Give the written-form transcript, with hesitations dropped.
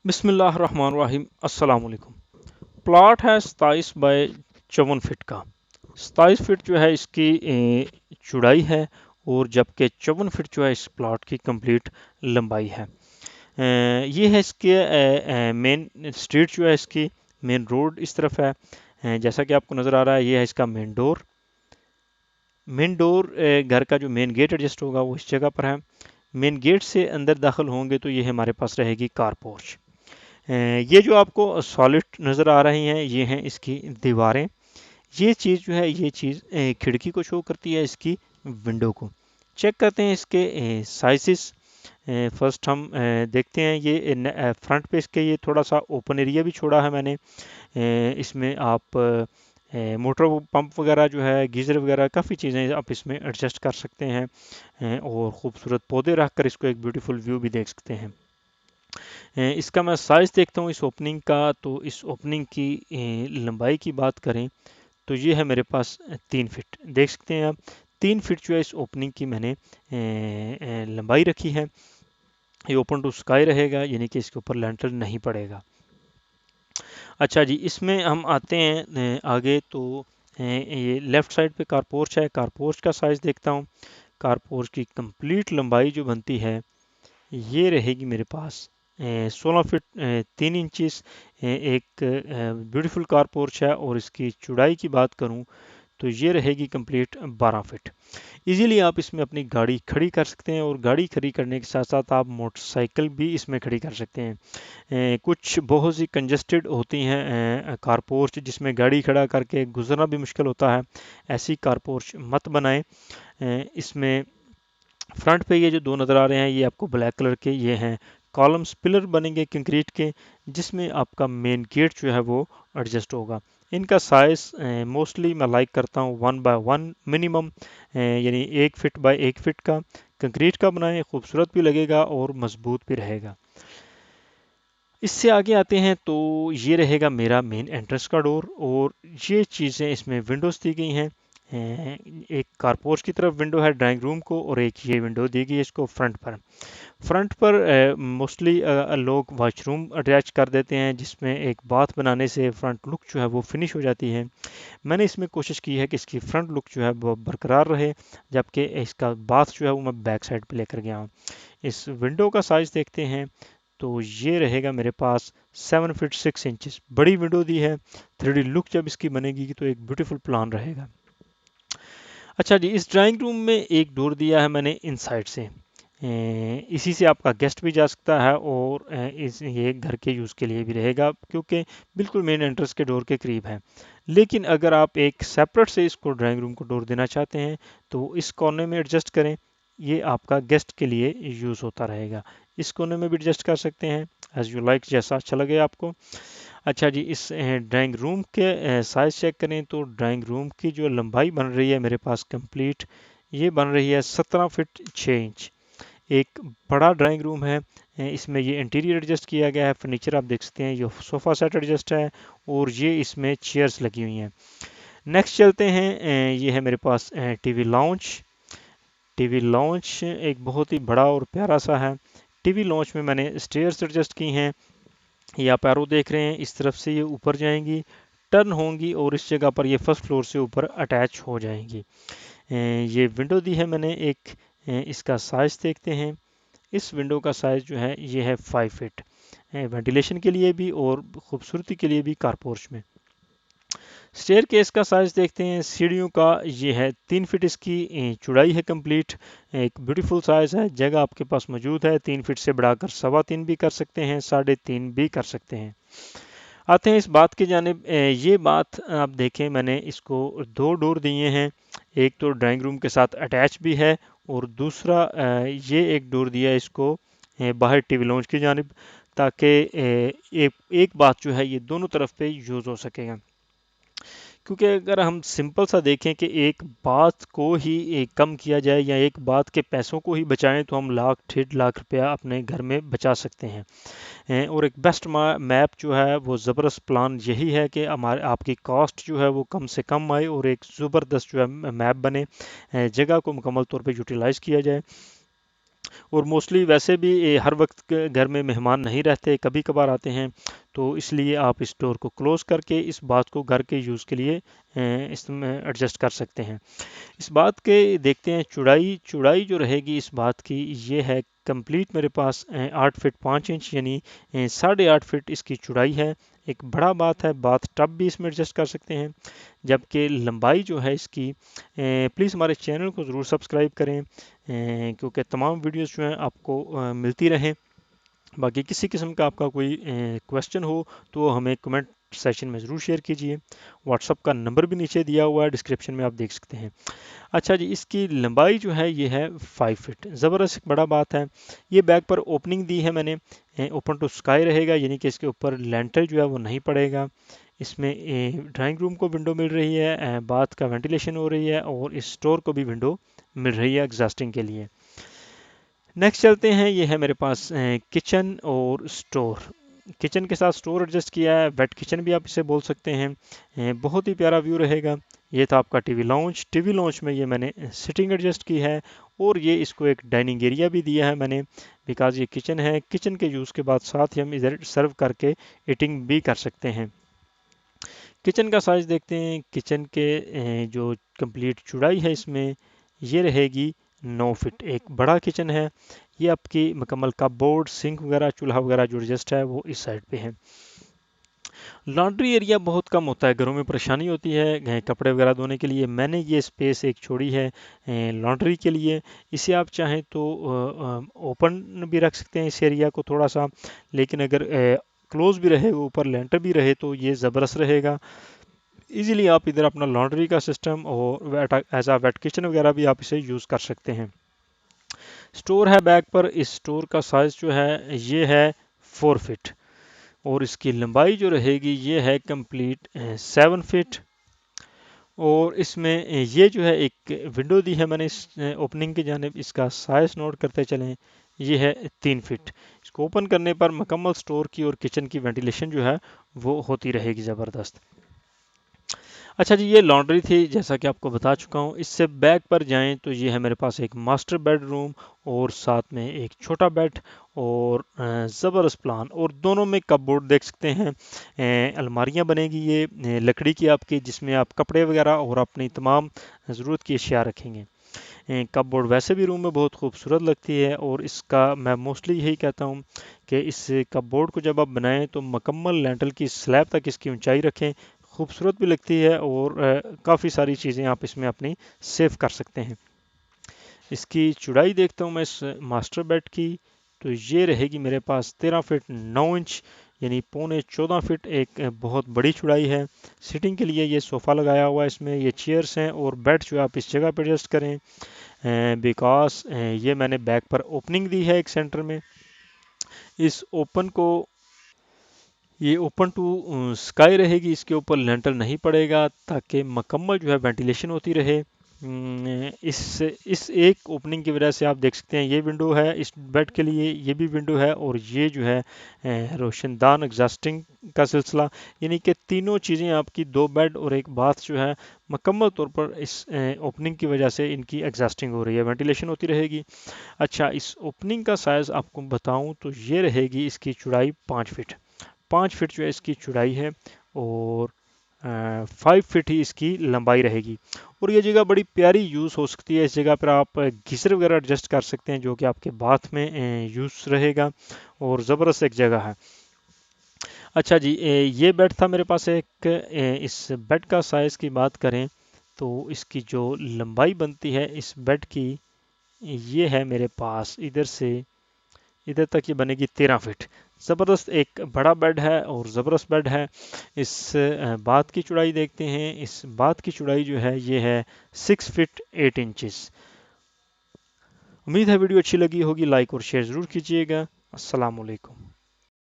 बिस्मिल्लाहिर्रहमानिर्रहीम अस्सलाम वालेकुम। प्लॉट है 27 बाय 54 फीट का। 27 फीट जो है इसकी चौड़ाई है और जबकि 54 फीट जो है इस प्लॉट की कंप्लीट लंबाई है। ये है इसके मेन स्ट्रीट जो है इसकी मेन रोड इस तरफ है। जैसा कि आपको नज़र आ रहा है ये है इसका मेन डोर। मेन डोर घर का जो मेन गेट एडजस्ट होगा वो इस जगह पर है। मेन गेट से अंदर दाखिल होंगे तो ये हमारे पास रहेगी कार पोर्च। ये जो आपको सॉलिड नज़र आ रही हैं ये हैं इसकी दीवारें। ये चीज़ जो है ये चीज़ खिड़की को शो करती है इसकी विंडो को। चेक करते हैं इसके साइजेस। फर्स्ट हम देखते हैं ये फ्रंट पे इसके ये थोड़ा सा ओपन एरिया भी छोड़ा है मैंने। इसमें आप मोटर पंप वगैरह जो है गीज़र वगैरह काफ़ी चीज़ें आप इसमें एडजस्ट कर सकते हैं। और ख़ूबसूरत पौधे रख कर इसको एक ब्यूटीफुल व्यू भी देख सकते हैं। इसका मैं साइज़ देखता हूँ इस ओपनिंग का। तो इस ओपनिंग की लंबाई की बात करें तो ये है मेरे पास 3 फीट। देख सकते हैं आप 3 फीट जो है इस ओपनिंग की मैंने लंबाई रखी है। ये ओपन टू स्काई रहेगा यानी कि इसके ऊपर लेंटर नहीं पड़ेगा। अच्छा जी, इसमें हम आते हैं आगे तो ये लेफ़्ट साइड पे कारपोर्च है। कारपोर्च का साइज़ देखता हूँ। कारपोर्च की कंप्लीट लंबाई जो बनती है ये रहेगी मेरे पास 16 फीट 3 इंचिस। एक ब्यूटीफुल कार पोर्च है और इसकी चौड़ाई की बात करूं तो ये रहेगी कंप्लीट 12 फीट। इजीली आप इसमें अपनी गाड़ी खड़ी कर सकते हैं और गाड़ी खड़ी करने के साथ साथ आप मोटरसाइकिल भी इसमें खड़ी कर सकते हैं। कुछ बहुत सी कंजस्टेड होती हैं कार पोर्च जिसमें गाड़ी खड़ा करके गुजरना भी मुश्किल होता है। ऐसी कार पोर्च मत बनाएं। इसमें फ्रंट पे ये जो दो नज़र आ रहे हैं ये आपको ब्लैक कलर के ये हैं कॉलम्स पिलर बनेंगे कंक्रीट के, जिसमें आपका मेन गेट जो है वो एडजस्ट होगा। इनका साइज़ मोस्टली मैं लाइक करता हूँ 1 बाय 1 मिनिमम, यानी 1 फीट बाय 1 फीट का कंक्रीट का बनाएं। खूबसूरत भी लगेगा और मजबूत भी रहेगा। इससे आगे आते हैं तो ये रहेगा मेरा मेन एंट्रेंस का डोर और ये चीज़ें इसमें विंडोज़ दी गई हैं। एक कारपोर्च की तरफ विंडो है ड्राइंग रूम को और एक ये विंडो दी गई है इसको फ्रंट पर। फ्रंट पर मोस्टली लोग वॉशरूम अटैच कर देते हैं जिसमें एक बाथ बनाने से फ्रंट लुक जो है वो फिनिश हो जाती है। मैंने इसमें कोशिश की है कि इसकी फ्रंट लुक जो है वो बरकरार रहे, जबकि इसका बाथ जो है वो मैं बैक साइड पे लेकर गया हूँ। इस विंडो का साइज़ देखते हैं तो ये रहेगा मेरे पास 7 फीट 6 इंचेस। बड़ी विंडो दी है। 3D लुक जब इसकी बनेगी तो एक ब्यूटीफुल प्लान रहेगा। अच्छा जी, इस ड्राइंग रूम में एक डोर दिया है मैंने इनसाइड से। इसी से आपका गेस्ट भी जा सकता है और इस ये घर के यूज़ के लिए भी रहेगा क्योंकि बिल्कुल मेन एंट्रेंस के डोर के करीब है। लेकिन अगर आप एक सेपरेट से इसको ड्राइंग रूम को डोर देना चाहते हैं तो इस कोने में एडजस्ट करें। ये आपका गेस्ट के लिए यूज़ होता रहेगा। इस कोने में भी एडजस्ट कर सकते हैं एज यू लाइक, जैसा अच्छा लगे आपको। अच्छा जी, इस ड्राइंग रूम के साइज़ चेक करें तो ड्राइंग रूम की जो लंबाई बन रही है मेरे पास कंप्लीट ये बन रही है 17 फीट 6 इंच। एक बड़ा ड्राइंग रूम है। इसमें ये इंटीरियर एडजस्ट किया गया है। फर्नीचर आप देख सकते हैं ये सोफ़ा सेट एडजस्ट है और ये इसमें चेयर्स लगी हुई हैं। नेक्स्ट चलते हैं। ये है मेरे पास टीवी लॉन्च। टीवी लॉन्च एक बहुत ही बड़ा और प्यारा सा है। टीवी लॉन्च में मैंने स्टेयर्स एडजस्ट की हैं। ये आप एरो देख रहे हैं, इस तरफ से ये ऊपर जाएंगी, टर्न होंगी और इस जगह पर ये फर्स्ट फ्लोर से ऊपर अटैच हो जाएंगी। ये विंडो दी है मैंने एक। इसका साइज़ देखते हैं। इस विंडो का साइज़ जो है ये है 5 फीट, वेंटिलेशन के लिए भी और खूबसूरती के लिए भी कारपोर्च में। स्टेयर केस का साइज़ देखते हैं। सीढ़ियों का ये है 3 फीट इसकी चौड़ाई है कंप्लीट। एक ब्यूटीफुल साइज़ है। जगह आपके पास मौजूद है। 3 फीट से बढ़ाकर 3.25 भी कर सकते हैं, 3.5 भी कर सकते हैं। आते हैं इस बात की जानिब। ये बात आप देखें मैंने इसको दो डोर दिए हैं। एक तो ड्राइंग रूम के साथ अटैच भी है और दूसरा ये एक डोर दिया है इसको बाहर टीवी लॉन्च की जानिब, ताकि एक बात जो है ये दोनों तरफ पे यूज़ हो सकेगा। क्योंकि अगर हम सिंपल सा देखें कि एक बात को ही कम किया जाए या एक बात के पैसों को ही बचाएं तो हम लाख 1.5 लाख रुपया अपने घर में बचा सकते हैं। और एक बेस्ट मैप जो है वो ज़बरदस्त प्लान यही है कि हमारे आपकी कॉस्ट जो है वो कम से कम आए और एक ज़बरदस्त जो है मैप बने, जगह को मुकम्मल तौर पे यूटिलाइज़ किया जाए। और मोस्टली वैसे भी हर वक्त घर में मेहमान नहीं रहते, कभी कभार आते हैं, तो इसलिए आप इस डोर को क्लोज़ करके इस बात को घर के यूज़ के लिए इसमें एडजस्ट कर सकते हैं। इस बात के देखते हैं चौड़ाई, चौड़ाई जो रहेगी इस बात की, ये है कंप्लीट मेरे पास 8 फीट 5 इंच, यानी 8.5 फीट इसकी चौड़ाई है। एक बड़ा बात है, बाथ टब भी इसमें एडजस्ट कर सकते हैं। जबकि लंबाई जो है इसकी, प्लीज़ हमारे चैनल को ज़रूर सब्सक्राइब करें, क्योंकि तमाम वीडियोस जो हैं आपको मिलती रहें। बाकी किसी किस्म का आपका कोई क्वेश्चन हो तो हमें कमेंट सेशन में ज़रूर शेयर कीजिए। व्हाट्सअप का नंबर भी नीचे दिया हुआ है, डिस्क्रिप्शन में आप देख सकते हैं। अच्छा जी, इसकी लंबाई जो है ये है 5 फीट, ज़बरदस्त एक बड़ा बात है। ये बैक पर ओपनिंग दी है मैंने, ओपन टू स्काई रहेगा, यानी कि इसके ऊपर लेंटर जो है वो नहीं पड़ेगा। इसमें ड्राइंग रूम को विंडो मिल रही है, बाथ का वेंटिलेशन हो रही है, और इस स्टोर को भी विंडो मिल रही है एग्जॉस्टिंग के लिए। नेक्स्ट चलते हैं, ये है मेरे पास किचन और स्टोर। किचन के साथ स्टोर एडजस्ट किया है, वेट किचन भी आप इसे बोल सकते हैं। बहुत ही प्यारा व्यू रहेगा। ये था आपका टीवी लॉन्च। टीवी लॉन्च में ये मैंने सिटिंग एडजस्ट की है, और ये इसको एक डाइनिंग एरिया भी दिया है मैंने, बिकॉज ये किचन है। किचन के यूज़ के बाद साथ ही हम इधर सर्व करके ईटिंग भी कर सकते हैं। किचन का साइज़ देखते हैं। किचन के जो कंप्लीट चौड़ाई है इसमें, ये रहेगी 9 फीट। एक बड़ा किचन है। ये आपकी मुकम्मल कपबोर्ड, सिंक वगैरह, चूल्हा वगैरह जो एडजस्ट है वो इस साइड पे है। लॉन्ड्री एरिया बहुत कम होता है, घरों में परेशानी होती है कपड़े वगैरह धोने के लिए। मैंने ये स्पेस एक छोड़ी है लॉन्ड्री के लिए। इसे आप चाहें तो ओपन भी रख सकते हैं इस एरिया को थोड़ा सा, लेकिन अगर क्लोज भी रहे, ऊपर लेंटर भी रहे, तो ये ज़बरदस्त रहेगा। इजीली आप इधर अपना लॉन्ड्री का सिस्टम और एज आ वेट किचन वगैरह भी आप इसे यूज़ कर सकते हैं। स्टोर है बैक पर। इस स्टोर का साइज़ जो है ये है 4 फीट, और इसकी लंबाई जो रहेगी ये है कंप्लीट 7 फीट। और इसमें ये जो है एक विंडो दी है मैंने इस ओपनिंग की जानिब। इसका साइज़ नोट करते चलें, ये है 3 फीट। इसको ओपन करने पर मुकम्मल स्टोर की और किचन की वेंटिलेशन जो है वो होती रहेगी ज़बरदस्त। अच्छा जी, ये लॉन्ड्री थी जैसा कि आपको बता चुका हूँ। इससे बैक पर जाएं तो ये है मेरे पास एक मास्टर बेडरूम, और साथ में एक छोटा बेड, और ज़बरदस्त प्लान, और दोनों में कपबोर्ड देख सकते हैं। अलमारियाँ बनेगी ये लकड़ी की आपकी, जिसमें आप कपड़े वगैरह और अपनी तमाम ज़रूरत की अशिया रखेंगे। कपबोर्ड वैसे भी रूम में बहुत खूबसूरत लगती है, और इसका मैं मोस्टली यही कहता हूँ कि इस कपबोर्ड को जब आप बनाएं तो मुकम्मल लेंटल की स्लैब तक इसकी ऊंचाई रखें। खूबसूरत भी लगती है, और काफ़ी सारी चीज़ें आप इसमें अपनी सेव कर सकते हैं। इसकी चौड़ाई देखता हूँ मैं इस मास्टर बेड की, तो ये रहेगी मेरे पास 13 फीट 9 इंच, यानी पौने 14 फीट। एक बहुत बड़ी चौड़ाई है। सिटिंग के लिए ये सोफ़ा लगाया हुआ है, इसमें ये चेयर्स हैं, और बेड जो आप इस जगह पर एडजस्ट करें, बिकॉज ये मैंने बैक पर ओपनिंग दी है एक सेंटर में। इस ओपन को, ये ओपन टू स्काई रहेगी, इसके ऊपर लेंटर नहीं पड़ेगा, ताकि मकम्मल जो है वेंटिलेशन होती रहे। इस एक ओपनिंग की वजह से आप देख सकते हैं ये विंडो है इस बेड के लिए, ये भी विंडो है, और ये जो है रोशनदान एग्जॉस्टिंग का सिलसिला, यानी कि तीनों चीज़ें आपकी, दो बेड और एक बाथ जो है मुकम्मल तौर पर इस ओपनिंग की वजह से इनकी एग्जॉस्टिंग हो रही है, वेंटिलेशन होती रहेगी। अच्छा, इस ओपनिंग का साइज़ आपको बताऊं तो ये रहेगी इसकी चौड़ाई 5 फीट। 5 फीट जो है इसकी चौड़ाई है, और 5 फीट ही इसकी लंबाई रहेगी। और ये जगह बड़ी प्यारी यूज़ हो सकती है। इस जगह पर आप गीज़र वगैरह एडजस्ट कर सकते हैं, जो कि आपके बाथ में यूज़ रहेगा, और ज़बरदस्त एक जगह है। अच्छा जी, ये बेड था मेरे पास एक। इस बेड का साइज़ की बात करें तो इसकी जो लंबाई बनती है इस बेड की, ये है मेरे पास इधर से इधर तक ये बनेगी 13 फीट। ज़बरदस्त एक बड़ा बेड है, और ज़बरदस्त बेड है। इस बाथ की चौड़ाई देखते हैं। इस बाथ की चौड़ाई जो है ये है 6 फीट 8 इंचज़। उम्मीद है वीडियो अच्छी लगी होगी। लाइक और शेयर ज़रूर कीजिएगा। अस्सलाम वालेकुम।